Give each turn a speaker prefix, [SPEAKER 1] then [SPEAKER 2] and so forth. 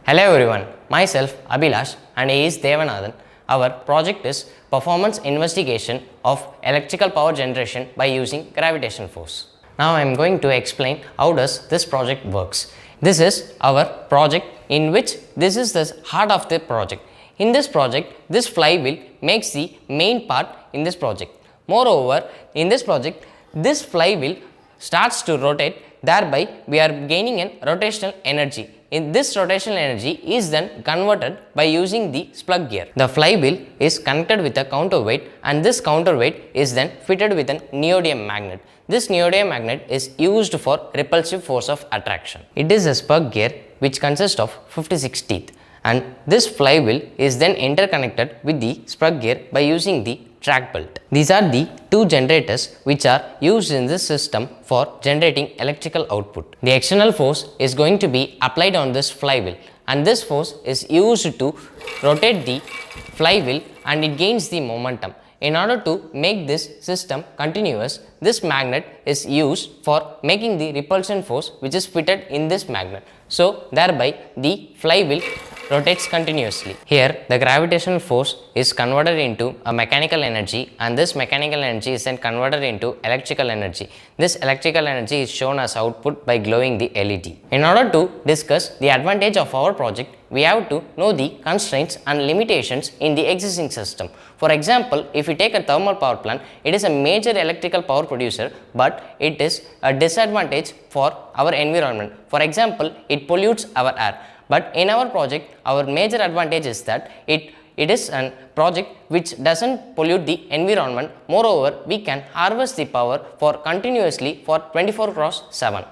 [SPEAKER 1] Hello everyone, myself Abhilash and he is Devanathan. Our project is performance investigation of electrical power generation by using gravitational force. Now I am going to explain how does this project works. This is our project in which this is the heart of the project. In this project, this flywheel makes the main part in this project. Moreover, in this project, this flywheel starts to rotate, thereby we are gaining a rotational energy. In this rotational energy is then converted by using the slug gear. The flywheel is connected with a counterweight and this counterweight is then fitted with an neodymium magnet. This neodymium magnet is used for repulsive force of attraction. It is a slug gear which consists of 56 teeth and this flywheel is then interconnected with the slug gear by using the track belt. These are the two generators which are used in this system for generating electrical output. The external force is going to be applied on this flywheel and this force is used to rotate the flywheel and it gains the momentum. In order to make this system continuous, this magnet is used for making the repulsion force which is fitted in this magnet. So thereby the flywheel rotates continuously. Here the gravitational force is converted into a mechanical energy and this mechanical energy is then converted into electrical energy. This electrical energy is shown as output by glowing the LED. In order to discuss the advantage of our project, we have to know the constraints and limitations in the existing system. For example, if we take a thermal power plant, it is a major electrical power producer, but it is a disadvantage for our environment. For example, it pollutes our air. But in our project, our major advantage is that it is a project which doesn't pollute the environment. Moreover, we can harvest the power for continuously for 24/7.